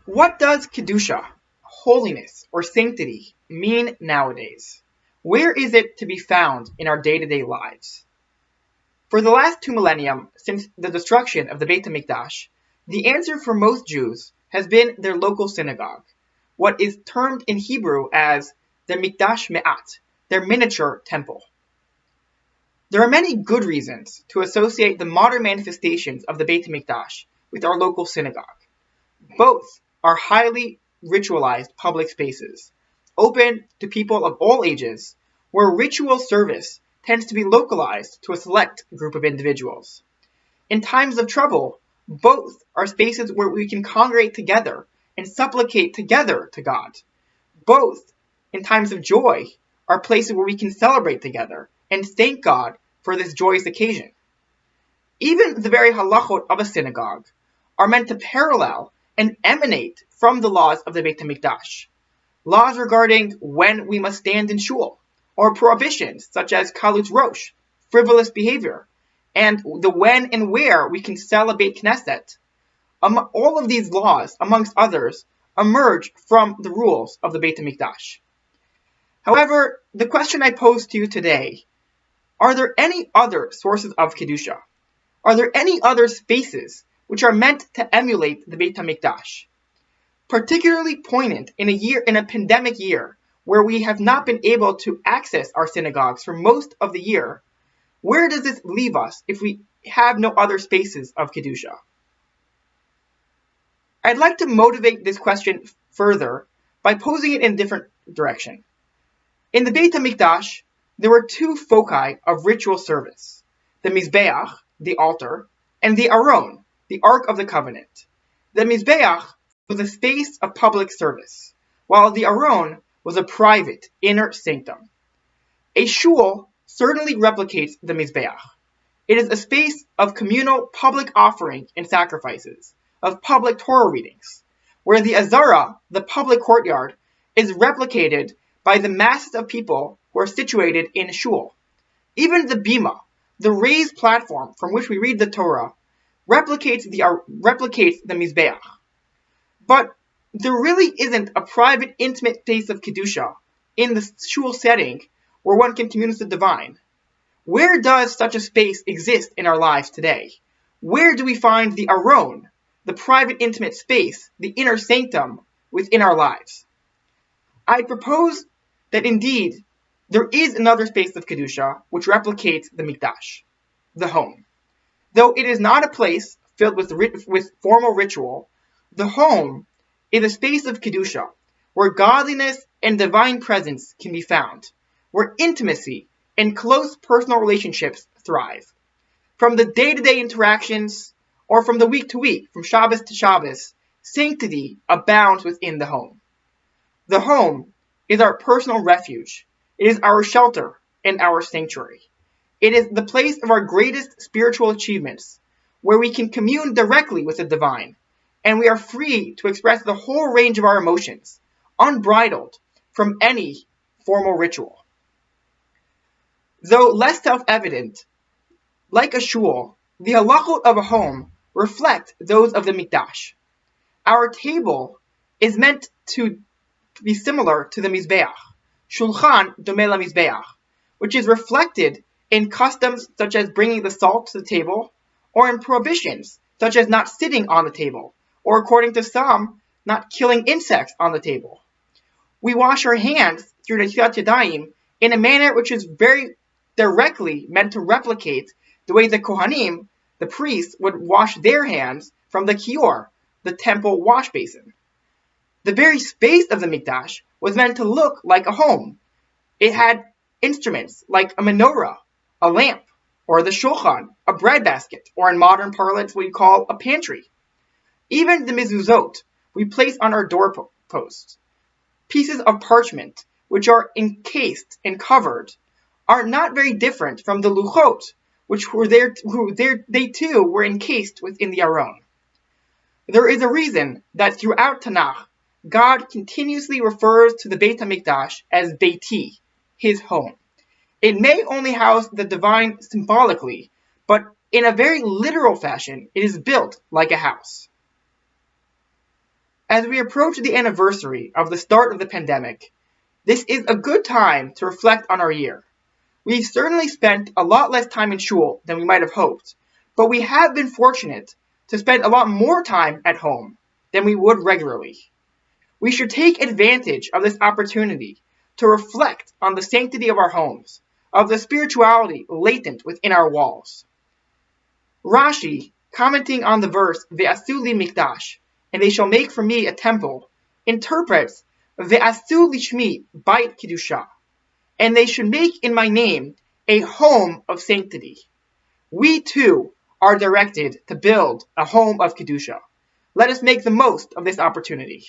What does Kedusha, holiness or sanctity, mean nowadays? Where is it to be found in our day-to-day lives? For the last 2 millennia, since the destruction of the Beit HaMikdash, the answer for most Jews has been their local synagogue, what is termed in Hebrew as their Mikdash Me'at, their miniature temple. There are many good reasons to associate the modern manifestations of the Beit HaMikdash with our local synagogue. Both are highly ritualized public spaces, open to people of all ages, where ritual service tends to be localized to a select group of individuals. In times of trouble, both are spaces where we can congregate together and supplicate together to God. Both, in times of joy, are places where we can celebrate together and thank God for this joyous occasion. Even the very halachot of a synagogue are meant to parallel and emanate from the laws of the Beit HaMikdash. Laws regarding when we must stand in shul, or prohibitions such as kalut rosh, frivolous behavior, and the when and where we can celebrate Knesset. All of these laws, amongst others, emerge from the rules of the Beit HaMikdash. However, the question I pose to you today, are there any other sources of Kedusha? Are there any other spaces which are meant to emulate the Beit HaMikdash? Particularly poignant in a pandemic year, where we have not been able to access our synagogues for most of the year, where does this leave us if we have no other spaces of Kedusha? I'd like to motivate this question further by posing it in a different direction. In the Beit HaMikdash, there were two foci of ritual service, the Mizbeach, the altar, and the Aron, the Ark of the Covenant. The Mizbeach was a space of public service, while the Aron was a private, inner sanctum. A shul certainly replicates the Mizbeach. It is a space of communal public offering and sacrifices, of public Torah readings, where the Azara, the public courtyard, is replicated by the masses of people who are situated in shul. Even the bima, the raised platform from which we read the Torah, replicates the Mizbeach. But there really isn't a private, intimate space of Kedusha in the shul setting where one can commune with the divine. Where does such a space exist in our lives today? Where do we find the Aron, the private, intimate space, the inner sanctum within our lives? I propose that indeed there is another space of Kedusha which replicates the Mikdash, the home. Though it is not a place filled with formal ritual, the home is a space of Kedusha where godliness and divine presence can be found, where intimacy and close personal relationships thrive. From the day-to-day interactions, or from the week to week, from Shabbos to Shabbos, sanctity abounds within the home. The home is our personal refuge. It is our shelter and our sanctuary. It is the place of our greatest spiritual achievements, where we can commune directly with the divine, and we are free to express the whole range of our emotions, unbridled from any formal ritual. Though less self-evident, like a shul, the halachot of a home reflect those of the Mikdash. Our table is meant to be similar to the Mizbeach, Shulchan Domeh LaMizbeach, which is reflected in customs such as bringing the salt to the table, or in prohibitions such as not sitting on the table, or according to some, not killing insects on the table. We wash our hands through Netilat Yadayim in a manner which is very directly meant to replicate the way the Kohanim, the priests, would wash their hands from the Kior, the temple wash basin. The very space of the Mikdash was meant to look like a home. It had instruments like a menorah, a lamp, or the shulchan, a breadbasket, or in modern parlance what we call a pantry. Even the mezuzot we place on our doorposts, pieces of parchment which are encased and covered, are not very different from the luchot, which they too were encased within the Aron. There is a reason that throughout Tanakh, God continuously refers to the Beit HaMikdash as Beiti, his home. It may only house the divine symbolically, but in a very literal fashion, it is built like a house. As we approach the anniversary of the start of the pandemic, this is a good time to reflect on our year. We've certainly spent a lot less time in shul than we might have hoped, but we have been fortunate to spend a lot more time at home than we would regularly. We should take advantage of this opportunity to reflect on the sanctity of our homes, of the spirituality latent within our walls. Rashi, commenting on the verse Ve'asu li Mikdash, and they shall make for me a temple, interprets Ve'asu lishmi bait kedusha, and they should make in my name a home of sanctity. We too are directed to build a home of kedusha. Let us make the most of this opportunity.